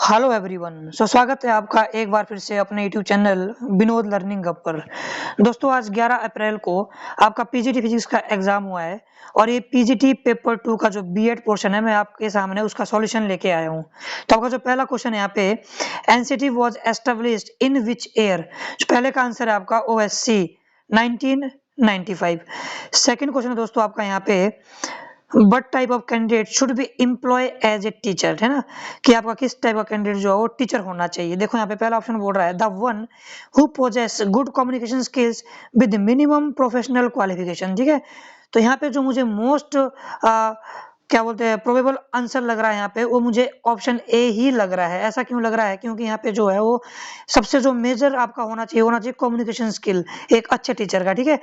Hello everyone. स्वागत है आपका एक बार फिर से अपने YouTube channel Vinod learning hub पर। दोस्तों आज 11 अप्रैल को आपका पीजीटी फिजिक्स का एग्जाम हुआ है और ये पीजीटी पेपर 2 का जो बीएड पोर्शन है मैं आपके सामने उसका सॉल्यूशन लेके आया हूँ। तो आपका जो पहला क्वेश्चन है यहाँ पे, NCT was established in which year. पहले का आंसर है आपका ओएससी 1995। सेकंड क्वेश्चन है दोस्तों आपका यहाँ पे, What type of candidate should be employ as a teacher, है ना, कि आपका किस टाइप का कैंडिडेट जो है वो टीचर होना चाहिए। देखो यहाँ पे पहला ऑप्शन बोल रहा है the one who poses good communication skills with minimum professional qualification. ठीक है, तो यहाँ पे जो मुझे मोस्ट क्या बोलते हैं प्रोबेबल आंसर लग रहा है यहाँ पे, वो मुझे ऑप्शन ए ही लग रहा है। ऐसा क्यों लग रहा है? क्योंकि यहाँ पे जो है वो सबसे जो मेजर आपका होना चाहिए कम्युनिकेशन स्किल एक अच्छे टीचर का। ठीक है,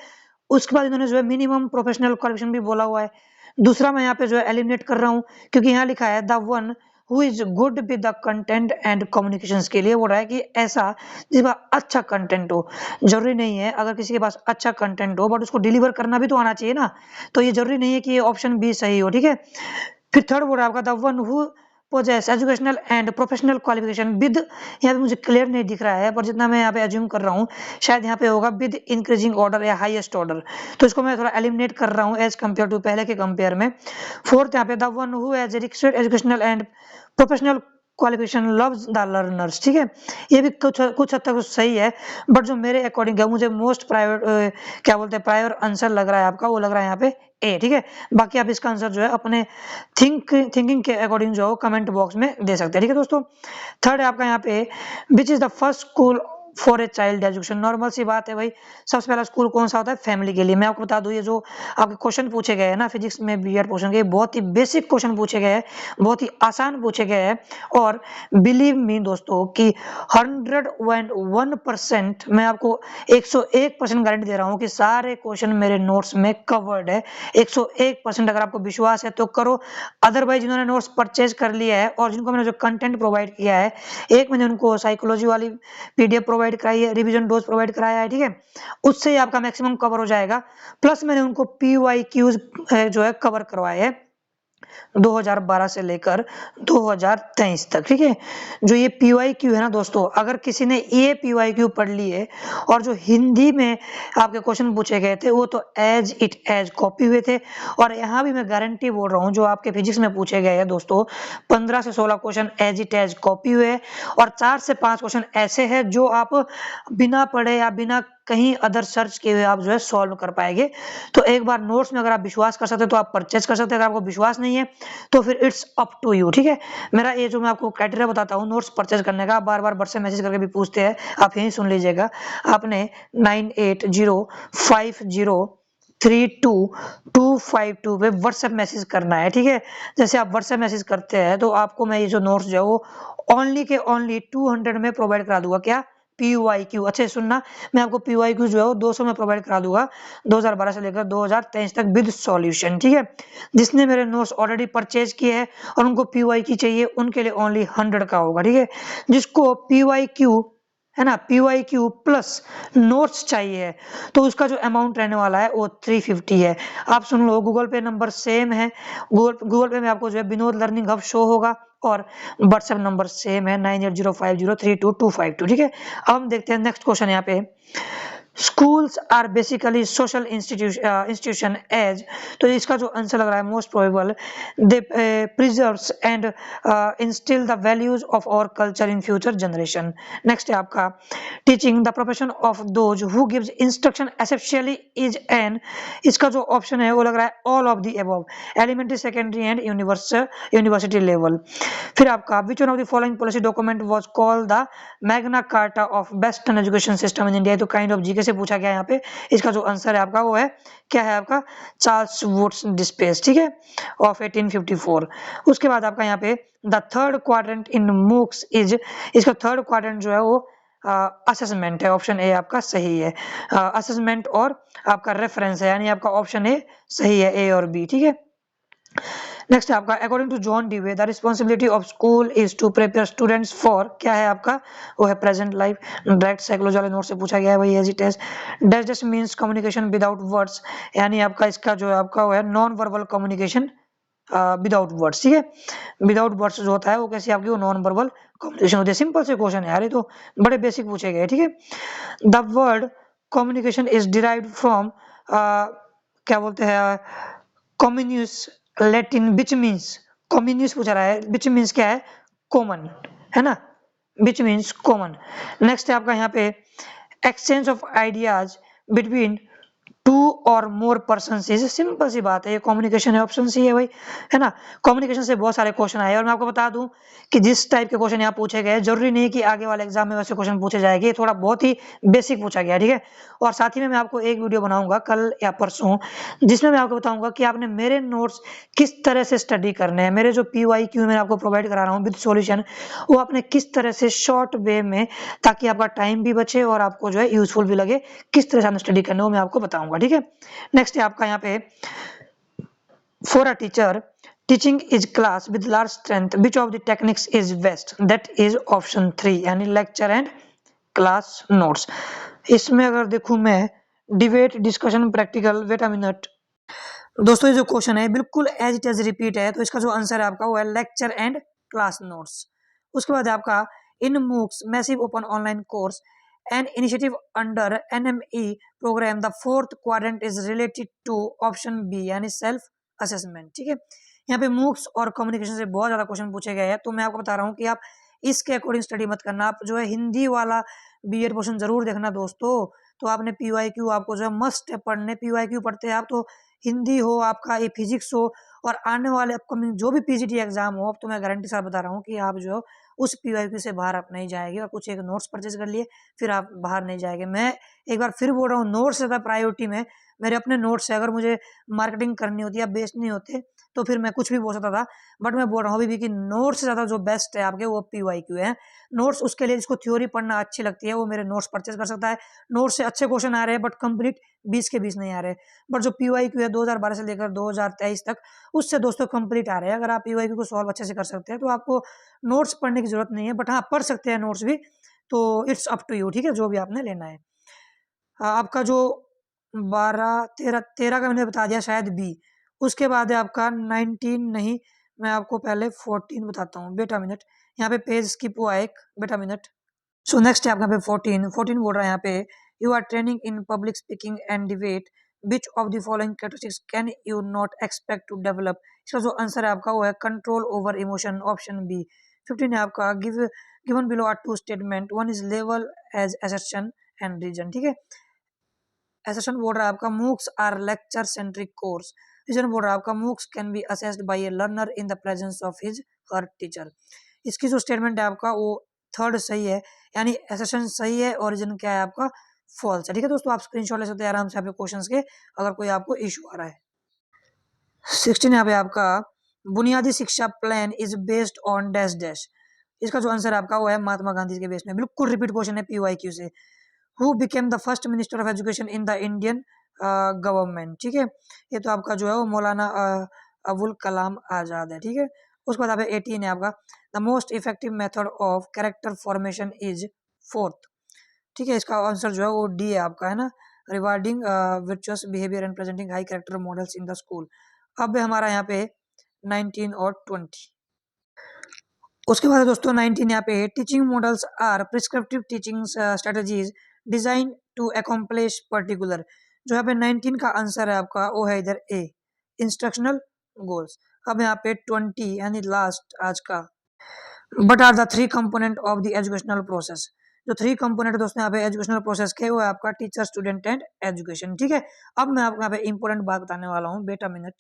उसके बाद इन्होंने जो है मिनिमम प्रोफेशनल क्वालिफिकेशन भी बोला हुआ है। दूसरा मैं यहाँ पे जो है एलिमिनेट कर रहा हूँ क्योंकि यहाँ लिखा है the one who is good with the content and communication के लिए बोल रहा है कि ऐसा जिसके पास अच्छा कंटेंट हो। जरूरी नहीं है अगर किसी के पास अच्छा कंटेंट हो बट उसको डिलीवर करना भी तो आना चाहिए ना, तो ये जरूरी नहीं है कि ये ऑप्शन बी सही हो। ठीक है, फिर थर्ड बोल रहा है आपका the one who poses educational and professional qualification with, यहाँ पे मुझे क्लियर नहीं दिख रहा है पर जितना मैं यहाँ पे अज्यूम कर रहा हूँ शायद यहाँ पे होगा विद इंक्रीजिंग ऑर्डर या हाईएस्ट ऑर्डर, तो इसको मैं थोड़ा एलिमिनेट कर रहा हूँ एज कम्पेयर टू पहले के कंपेयर में। फोर्थ यहाँ पे the one who has requested educational and professional qualification loves the learners. ठीक है, ये भी कुछ हद तक सही है बट जो मेरे अकॉर्डिंग है मुझे मोस्ट प्राइवेट क्या बोलते हैं प्रायर आंसर लग रहा है आपका, वो लग रहा है यहाँ पे ए। ठीक है, बाकी आप इसका आंसर जो है अपने थिंकिंग के अकॉर्डिंग जो कमेंट बॉक्स में दे सकते हैं। ठीक है दोस्तों, थर्ड है आपका यहाँ पे which is the first school for a child education. Normal सी बात है भाई, सबसे पहला स्कूल कौन सा होता है? फैमिली के लिए। मैं आपको बता दूं ये जो आपके क्वेश्चन पूछे गए हैं ना फिजिक्स में बीएड पोर्शन के, बहुत ही बेसिक क्वेश्चन पूछे गए हैं, बहुत ही आसान पूछे गए हैं और बिलीव मी दोस्तों कि 101% मैं आपको 101% गारंटी दे रहा हूँ कि सारे क्वेश्चन मेरे नोट्स में कवर्ड है। 101% अगर आपको विश्वास है तो करो, अदरवाइज जिन्होंने नोट्स परचेज कर लिया है और जिनको मैंने जो कंटेंट प्रोवाइड किया है, एक मैंने उनको साइकोलॉजी वाली पीडीएफ प्रोवाइड कराई है, रिवीजन डोज प्रोवाइड कराया है। ठीक है, उससे ही आपका मैक्सिमम कवर हो जाएगा। प्लस मैंने उनको पीवाईक्यूज जो है कवर करवाए हैं 2012 से लेकर 2023 तक। ठीक है, जो ये पीवाईक्यू है ना दोस्तों, अगर किसी ने ये पीवाईक्यू पढ़ लिए और जो हिंदी में आपके क्वेश्चन पूछे गए थे वो तो एज इट एज कॉपी हुए थे। और यहाँ भी मैं गारंटी बोल रहा हूँ जो आपके फिजिक्स में पूछे गए हैं दोस्तों, 15 से 16 question as it as copy हुए और 4 से 5 क्वेश्चन ऐसे हैं जो आप बिना पढ़े या बिना कहीं अदर सर्च किए हुए आप जो है सॉल्व कर पाएंगे। तो एक बार नोट्स में अगर आप विश्वास कर सकते हैं तो आप परचेज कर सकते हैं, अगर आपको विश्वास नहीं है तो फिर इट्स अप टू यू। ठीक है, मेरा ये जो मैं आपको क्राइटेरिया बताता हूँ नोट्स परचेज करने का, बार बार व्हाट्सएप मैसेज करके भी पूछते हैं, आप यही सुन लीजिएगा। आपने 9805032252 पे व्हाट्सएप मैसेज करना है। ठीक है, जैसे आप व्हाट्सएप मैसेज करते हैं तो आपको मैं ये जो नोट्स जो है वो ओनली के ओनली 200 में प्रोवाइड करा दूंगा। क्या? पीवाईक्यू। अच्छे सुनना, मैं आपको पीवाईक्यू जो है वो 200 में प्रोवाइड करा दूंगा 2012 से लेकर 2023 तक विद सॉल्यूशन। ठीक है, जिसने मेरे नोट्स ऑलरेडी परचेज किए हैं और उनको पीवाईक्यू चाहिए उनके लिए ओनली 100 का होगा। ठीक है, जिसको पीवाईक्यू है ना पीवाईक्यू प्लस नोट्स चाहिए तो उसका जो अमाउंट रहने वाला है वो 350 है। आप सुन लो, गूगल पे नंबर सेम है, गूगल पे में आपको जो है विनोद लर्निंग हब शो होगा और व्हाट्सएप नंबर सेम है 9805032252। ठीक है, अब हम देखते हैं नेक्स्ट क्वेश्चन यहाँ पे। Schools are basically social institution as, तो इसका जो आंसर लग रहा है most probable they preserves and instil the values of our culture in future generation. Next है आपका teaching the profession of those who gives instruction essentially is an, इसका जो ऑप्शन है वो लग रहा है all of the above, elementary secondary and university level. फिर आपका which one of the following policy document was called the Magna carta of western education system in India, तो काइंड ऑफ जीके से पूछा गया यहाँ पे। इसका जो आंसर है आपका वो है क्या है आपका चार्ल्स वुड्स डिस्पेस। ठीक है, ऑफ 1854। उसके बाद आपका यहाँ पे the third quadrant in MOOCs is, इसका थर्ड क्वाड्रेंट जो है वो असेसमेंट है, ऑप्शन ए आपका सही है। असेसमेंट और आपका रेफरेंस है, यानी आपका ऑप्शन ए सही है, ए और बी। ठीक है, नेक्स्ट है आपका according to John Dewey the responsibility of school is to prepare students for, क्या है आपका वो है प्रेजेंट लाइफ। डायरेक्ट साइकोलॉजी वाले नोट से पूछा गया है भाई, as it is. Dash just means communication without words, यानी आपका इसका जो है आपका वो है non verbal communication without words, ठीक है। विदाउट वर्ड्स जो होता है वो कैसे आपकी वो नॉन वर्बल कम्युनिकेशन होती है। सिंपल से क्वेश्चन है यार, ये तो बड़े बेसिक पूछे गए, ठीक है। The word communication is derived from क्या बोलते हैं communis Latin which means, communis पूछा रहा है, विच मीन्स क्या है कॉमन, है ना, विच मीन्स कॉमन। नेक्स्ट है आपका यहाँ पे exchange of ideas between two और मोर पर्सन इज, सिंपल सी बात है, ये कम्युनिकेशन है, ऑप्शन सी है भाई, है ना। कम्युनिकेशन से बहुत सारे क्वेश्चन आए और मैं आपको बता दूं कि जिस टाइप के क्वेश्चन यहाँ पूछे गए जरूरी नहीं कि आगे वाले एग्जाम में वैसे क्वेश्चन पूछे जाएंगे, थोड़ा बहुत ही बेसिक पूछा गया, ठीक है। और साथ ही में मैं आपको एक वीडियो बनाऊंगा कल या परसों जिसमें मैं आपको बताऊंगा कि आपने मेरे नोट्स किस तरह से स्टडी करने हैं, मेरे जो PYQ मैं आपको प्रोवाइड करा रहा हूँ विद सॉल्यूशन, वो आपने किस तरह से शॉर्ट वे में, ताकि आपका टाइम भी बचे और आपको जो है यूजफुल भी लगे, किस तरह से आपने स्टडी करना है वो मैं आपको बताऊंगा, ठीक है। नेक्स्ट है आपका यहाँ पे for a teacher teaching is class with large strength which of the techniques is best, that is option 3 यानी लेक्चर एंड क्लास नोट्स। इसमें अगर देखूं मैं debate discussion practical, wait a minute दोस्तों, ये जो क्वेश्चन है बिल्कुल एज इट एज रिपीट है, तो इसका जो आंसर है आपका वो है लेक्चर एंड क्लास नोट्स। उसके बाद आपका in MOOCs massive open online course an initiative under NME program the fourth quadrant is related to option B यानी सेल्फ असेसमेंट, ठीक है। यहाँ पे मूक्स और कम्युनिकेशन से बहुत ज्यादा क्वेश्चन पूछे गए हैं, तो मैं आपको बता रहा हूँ कि आप इसके अकॉर्डिंग स्टडी मत करना, आप जो है हिंदी वाला BEd पोर्शन जरूर देखना दोस्तों। तो आपने PYQ आपको जो है मस्ट है पढ़ने, PYQ पढ़ते हैं आप तो हिंदी हो आपका, ये फिजिक्स हो, और आने वाले अपकमिंग जो भी PGT एग्जाम हो, अब तो मैं गारंटी साथ बता रहा हूँ कि आप जो उस PYQ से बाहर आप नहीं जाएंगे, और कुछ एक नोट्स परचेज कर लिए फिर आप बाहर नहीं जाएंगे। मैं एक बार फिर बोल रहा हूँ, नोट्स ज़्यादा प्रायोरिटी में, मेरे अपने नोट्स है, अगर मुझे मार्केटिंग करनी होती या बेचनी होते तो फिर मैं कुछ भी बोल सकता था, बट मैं बोल रहा हूँ अभी भी कि नोट्स से ज़्यादा जो बेस्ट है आपके वो PYQ है। नोट्स उसके लिए जिसको थ्योरी पढ़ना अच्छी लगती है वो मेरे नोट्स परचेज कर सकता है। नोट्स से अच्छे क्वेश्चन आ रहे हैं बट कंप्लीट 20 के 20 नहीं आ रहे, बट जो PYQ है 2012 से लेकर 2023 तक उससे दोस्तों कंप्लीट आ रहे हैं। अगर आप PYQ को सॉल्व अच्छे से कर सकते हैं तो आपको नोट्स पढ़ने की जरूरत नहीं है, बट हाँ पढ़ सकते हैं नोट्स भी, तो इट्स अप टू यू, ठीक है, जो भी आपने लेना है। आपका जो 12 13 13 का मैंने बता दिया शायद बी, उसके बाद है आपका 19 नहीं, मैं आपको पहले 14 बताता हूँ, बेटा मिनट, यहाँ पे पेज स्किप हुआ एक, बेटा मिनट। सो नेक्स्ट है आपका पे 14 बोल रहा है यहाँ पे you are training in public speaking and debate which of the following characteristics can you not expect to develop. इसका जो आंसर है आपका वो है control over emotion, option B. 15 है आपका given below are two statement, one is level as assertion and reason, ठीक है। असर्शन बोल रहा है आपका MOOCs are lecture centric course, reason बोल रहा है आपका MOOCs can B assessed by a learner in the presence of his her teacher. इसकी जो स्टेटमेंट है आपका वो थर्ड सही है, यानी असर्शन सही है और रीजन क्या है आपका फॉल्स है, ठीक है दोस्तों। आप स्क्रीनशॉट ले सकते हैं आराम से आपके क्वेश्चंस के, अगर कोई आपको इशू आ रहा है। 16 यहाँ पे आपका बुनियादी शिक्षा plan is based on dash dash, इसका जो आंसर आपका वो है महात्मा गांधी के बेस में, बिल्कुल रिपीट क्वेश्चन है PYQ से। Who became the first minister of education in the Indian government, ठीक है, ये तो आपका जो है वो मौलाना अबुल कलाम आजाद है, ठीक है। उसके बाद आप 18 है आपका the most effective method of character formation is fourth, ठीक है। इसका आंसर जो है वो डी है आपका, है ना, rewarding virtuous behaviour and presenting high character models in the school. अब हमारा यहाँ पे 19 और 20। उसके बाद दोस्तों 19 यहाँ पे teaching models are prescriptive teaching strategies design to accomplish particular, जो यहाँ पे 19 का आंसर है आपका वो है इधर ए इंस्ट्रक्शनल गोल्स। अब यहाँ पे 20 यानी लास्ट आज का but are the three component of the educational process, जो थ्री कंपोनेंट दोस्तों यहाँ पे एजुकेशनल प्रोसेस के वो है आपका टीचर स्टूडेंट एंड एजुकेशन, ठीक है। अब मैं आपको यहाँ पे इंपॉर्टेंट बात बताने वाला हूँ, बेटा मिनट,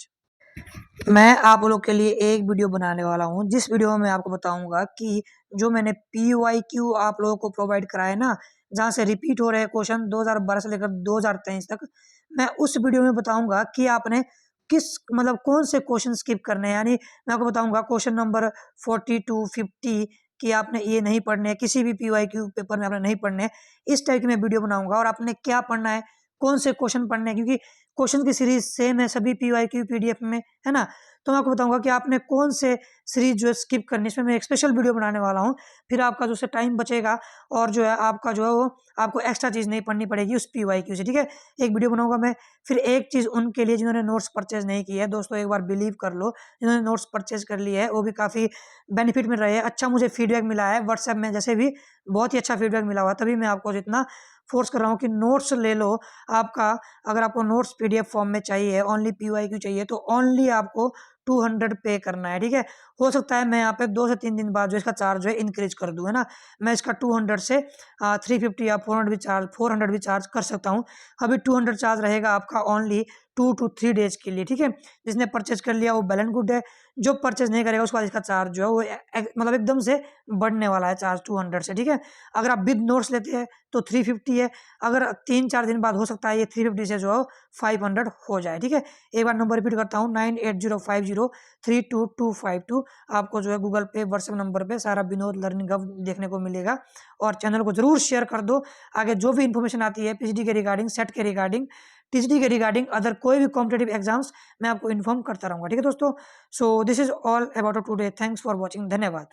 मैं आप लोग के लिए एक वीडियो बनाने वाला हूँ जिस वीडियो में मैं आपको बताऊंगा कि जो मैंने PYQ आप लोगों को प्रोवाइड कराया है ना, जहाँ से रिपीट हो रहे क्वेश्चन 2012 से लेकर 2023 तक, मैं उस वीडियो में बताऊंगा कि आपने किस मतलब कौन से क्वेश्चन स्किप करने हैं, यानी मैं आपको बताऊंगा क्वेश्चन नंबर 40 to 50 कि आपने ये नहीं पढ़ने, किसी भी PYQ पेपर में आपने नहीं पढ़ने, इस टाइप की मैं वीडियो बनाऊंगा और आपने क्या पढ़ना है, कौन से क्वेश्चन पढ़ने हैं, क्योंकि क्वेश्चन की सीरीज सेम है सभी PYQ PDF में, है ना। तो मैं आपको बताऊंगा कि आपने कौन से सीरीज जो है स्किप करनी है। इसमें मैं एक स्पेशल वीडियो बनाने वाला हूँ, फिर आपका जो है टाइम बचेगा और जो है आपका जो है वो आपको एक्स्ट्रा चीज़ नहीं पढ़नी पड़ेगी उस PYQ से, ठीक है। एक वीडियो बनाऊंगा मैं। फिर एक चीज़ उनके लिए जिन्होंने नोट्स परचेज नहीं की है, दोस्तों एक बार बिलीव कर लो, जिन्होंने नोट्स परचेज कर ली है वो भी काफ़ी बेनिफिट मिल रहे हैं। अच्छा मुझे फीडबैक मिला है व्हाट्सएप में, जैसे भी बहुत ही अच्छा फीडबैक मिला हुआ, तभी मैं आपको जितना फोर्स कर रहा हूँ कि नोट्स ले लो। आपका अगर आपको नोट्स PDF फॉर्म में चाहिए, ओनली PYQ चाहिए, तो ओनली आपको 200 पे करना है, ठीक है। हो सकता है मैं यहाँ पे 2 से 3 दिन बाद जो इसका चार्ज जो है इंक्रीज कर दूँ, है ना। मैं इसका 200 से 350 या 400 भी चार्ज कर सकता हूँ। अभी 200 चार्ज रहेगा आपका ओनली 2 to 3 डेज के लिए, ठीक है। जिसने परचेज कर लिया वो वेल एंड गुड है, जो परचेज नहीं करेगा उसके बाद इसका चार्ज जो है वो मतलब एकदम से बढ़ने वाला है चार्ज 200 से, ठीक है। अगर आप विद नोट्स लेते हैं तो 350 है, अगर 3-4 दिन बाद हो सकता है ये 350 से जो है 500 हो जाए, ठीक है। एक बार नंबर रिपीट करता हूँ, 9805032252। आपको जो है गूगल पे व्हाट्सएप नंबर पे सारा विनोद लर्निंग हब देखने को मिलेगा। और चैनल को जरूर शेयर कर दो। आगे जो भी इन्फॉर्मेशन आती है PGD के रिगार्डिंग, सेट के रिगार्डिंग, TGT के रिगार्डिंग, अदर कोई भी कॉम्पिटेटिव एग्जाम्स, मैं आपको इन्फॉर्म करता रहूंगा, ठीक है दोस्तों। So this is all about today. Thanks for watching. धन्यवाद।